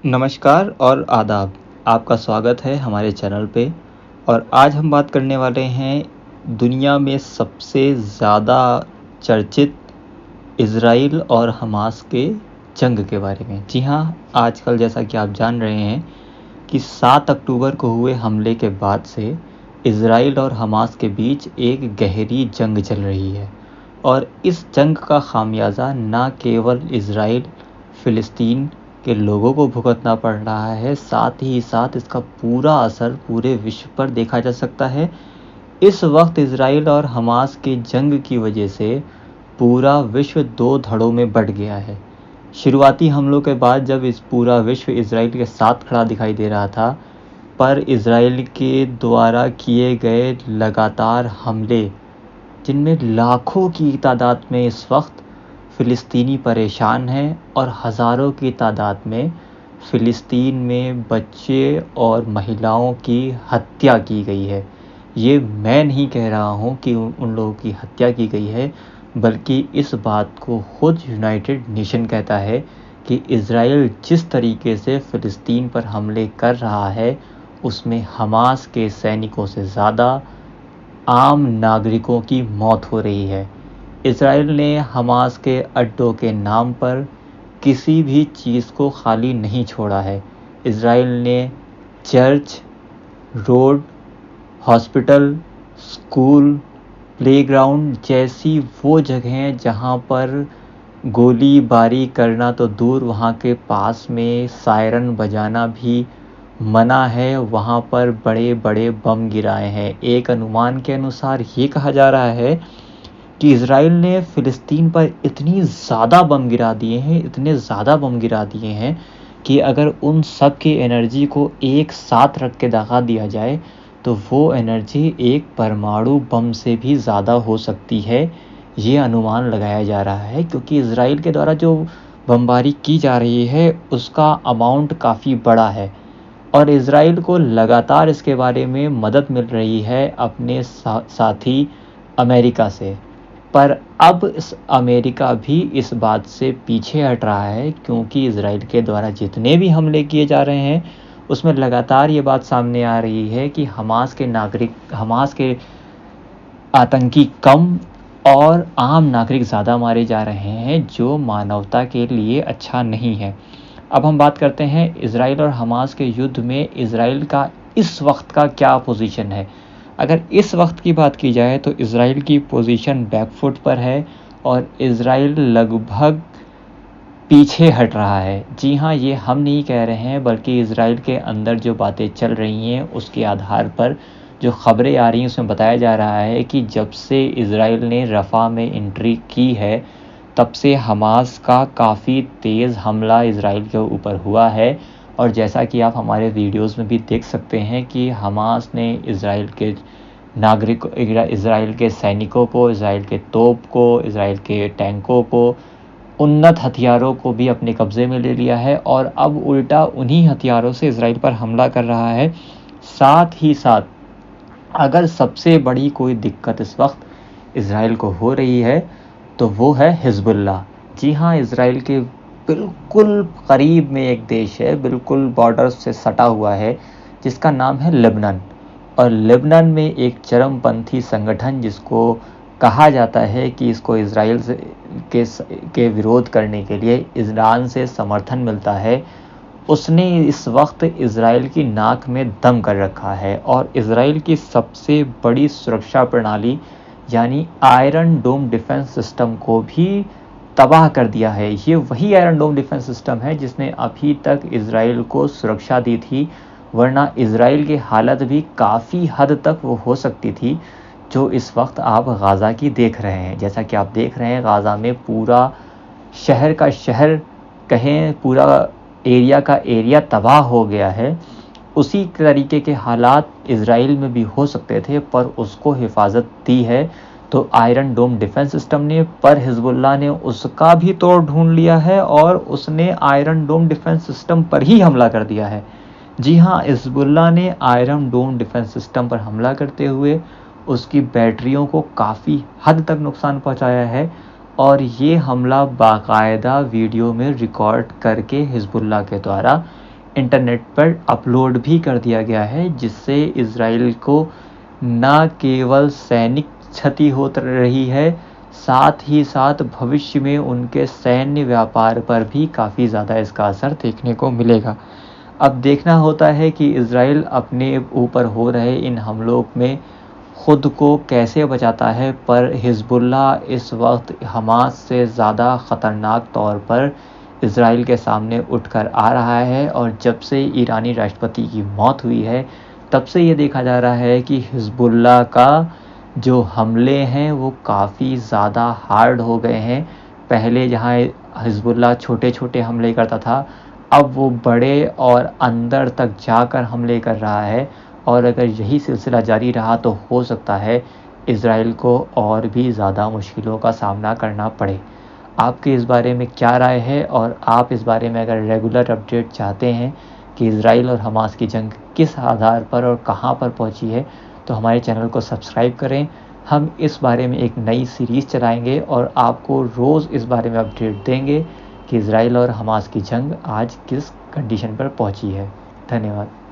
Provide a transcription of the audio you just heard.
नमस्कार और आदाब। आपका स्वागत है हमारे चैनल पे। और आज हम बात करने वाले हैं दुनिया में सबसे ज़्यादा चर्चित इज़राइल और हमास के जंग के बारे में। जी हाँ, आजकल जैसा कि आप जान रहे हैं कि 7 अक्टूबर को हुए हमले के बाद से इज़राइल और हमास के बीच एक गहरी जंग चल रही है। और इस जंग का खामियाजा ना केवल इज़राइल फ़िलिस्तीन के लोगों को भुगतना पड़ रहा है, साथ ही साथ इसका पूरा असर पूरे विश्व पर देखा जा सकता है। इस वक्त इज़राइल और हमास के जंग की वजह से पूरा विश्व दो धड़ों में बँट गया है। शुरुआती हमलों के बाद जब इस पूरा विश्व इज़राइल के साथ खड़ा दिखाई दे रहा था, पर इज़राइल के द्वारा किए गए लगातार हमले, जिनमें लाखों की तादाद में इस वक्त फ़िलिस्तीनी परेशान हैं और हज़ारों की तादाद में फ़िलिस्तीन में बच्चे और महिलाओं की हत्या की गई है। ये मैं नहीं कह रहा हूँ कि उन लोगों की हत्या की गई है, बल्कि इस बात को खुद यूनाइटेड नेशन कहता है कि इज़राइल जिस तरीके से फ़िलिस्तीन पर हमले कर रहा है, उसमें हमास के सैनिकों से ज़्यादा आम नागरिकों की मौत हो रही है। इज़राइल ने हमास के अड्डों के नाम पर किसी भी चीज़ को खाली नहीं छोड़ा है। इज़राइल ने church, road, hospital, school, playground जैसी वो जगहें जहाँ पर गोलीबारी करना तो दूर, वहाँ के पास में सायरन बजाना भी मना है, वहाँ पर बड़े बड़े बम गिराए हैं। एक अनुमान के अनुसार ये कहा जा रहा है कि इज़राइल ने फ़िलिस्तीन पर इतनी ज़्यादा बम गिरा दिए हैं, इतने ज़्यादा बम गिरा दिए हैं कि अगर उन सब की एनर्जी को एक साथ रख के दगा दिया जाए, तो वो एनर्जी एक परमाणु बम से भी ज़्यादा हो सकती है। ये अनुमान लगाया जा रहा है क्योंकि इज़राइल के द्वारा जो बमबारी की जा रही है, उसका अमाउंट काफ़ी बड़ा है और इज़राइल को लगातार इसके बारे में मदद मिल रही है अपने साथी अमेरिका से। पर अब इस अमेरिका भी इस बात से पीछे हट रहा है क्योंकि इज़राइल के द्वारा जितने भी हमले किए जा रहे हैं, उसमें लगातार ये बात सामने आ रही है कि हमास के आतंकी कम और आम नागरिक ज़्यादा मारे जा रहे हैं, जो मानवता के लिए अच्छा नहीं है। अब हम बात करते हैं इज़राइल और हमास के युद्ध में इज़राइल का इस वक्त का क्या पोजीशन है। अगर इस वक्त की बात की जाए तो इज़राइल की पोजीशन बैकफुट पर है और इज़राइल लगभग पीछे हट रहा है। जी हाँ, ये हम नहीं कह रहे हैं, बल्कि इज़राइल के अंदर जो बातें चल रही हैं उसके आधार पर जो ख़बरें आ रही हैं उसमें बताया जा रहा है कि जब से इज़राइल ने रफ़ा में एंट्री की है, तब से हमास का काफ़ी तेज़ हमला इज़राइल के ऊपर हुआ है। और जैसा कि आप हमारे वीडियोस में भी देख सकते हैं कि हमास ने इज़राइल के सैनिकों को, इज़राइल के तोप को, इज़राइल के टैंकों को, उन्नत हथियारों को भी अपने कब्ज़े में ले लिया है और अब उल्टा उन्हीं हथियारों से इज़राइल पर हमला कर रहा है। साथ ही साथ अगर सबसे बड़ी कोई दिक्कत इस वक्त इज़राइल को हो रही है, तो वो है हिज़्बुल्लाह। जी हाँ, इज़राइल के बिल्कुल करीब में एक देश है, बिल्कुल बॉर्डर से सटा हुआ है, जिसका नाम है लेबनान। और लेबनान में एक चरमपंथी संगठन, जिसको कहा जाता है कि इसको इज़राइल के विरोध करने के लिए ईरान से समर्थन मिलता है, उसने इस वक्त इज़राइल की नाक में दम कर रखा है और इज़राइल की सबसे बड़ी सुरक्षा प्रणाली यानी आयरन डोम डिफेंस सिस्टम को भी तबाह कर दिया है। ये वही आयरन डोम डिफेंस सिस्टम है जिसने अभी तक इज़राइल को सुरक्षा दी थी, वरना इज़राइल की हालत भी काफ़ी हद तक वो हो सकती थी जो इस वक्त आप गाज़ा की देख रहे हैं। जैसा कि आप देख रहे हैं, गाज़ा में पूरा शहर का शहर कहें, पूरा एरिया का एरिया तबाह हो गया है। उसी तरीके के हालात इज़राइल में भी हो सकते थे, पर उसको हिफाजत दी है तो आयरन डोम डिफेंस सिस्टम ने, पर हिज़्बुल्लाह ने उसका भी तोड़ ढूंढ लिया है और उसने आयरन डोम डिफेंस सिस्टम पर ही हमला कर दिया है। जी हाँ, हिज़्बुल्लाह ने आयरन डोम डिफेंस सिस्टम पर हमला करते हुए उसकी बैटरियों को काफ़ी हद तक नुकसान पहुंचाया है और ये हमला बाकायदा वीडियो में रिकॉर्ड करके हिज़्बुल्लाह के द्वारा इंटरनेट पर अपलोड भी कर दिया गया है, जिससे इज़राइल को न केवल सैनिक क्षति हो रही है, साथ ही साथ भविष्य में उनके सैन्य व्यापार पर भी काफ़ी ज़्यादा इसका असर देखने को मिलेगा। अब देखना होता है कि इज़राइल अपने ऊपर हो रहे इन हमलों में ख़ुद को कैसे बचाता है, पर हिज़्बुल्लाह इस वक्त हमास से ज़्यादा ख़तरनाक तौर पर इज़राइल के सामने उठकर आ रहा है। और जब से ईरानी राष्ट्रपति की मौत हुई है, तब से ये देखा जा रहा है कि हिज़्बुल्लाह का जो हमले हैं वो काफ़ी ज़्यादा हार्ड हो गए हैं। पहले जहाँ हिज़्बुल्लाह छोटे-छोटे हमले करता था, अब वो बड़े और अंदर तक जाकर हमले कर रहा है। और अगर यही सिलसिला जारी रहा तो हो सकता है इज़राइल को और भी ज़्यादा मुश्किलों का सामना करना पड़े। आपकी इस बारे में क्या राय है, और आप इस बारे में अगर रेगुलर अपडेट चाहते हैं कि इज़राइल और हमास की जंग किस आधार पर और कहाँ पर पहुँची है, तो हमारे चैनल को सब्सक्राइब करें। हम इस बारे में एक नई सीरीज़ चलाएंगे और आपको रोज़ इस बारे में अपडेट देंगे कि इज़राइल और हमास की जंग आज किस कंडीशन पर पहुँची है। धन्यवाद।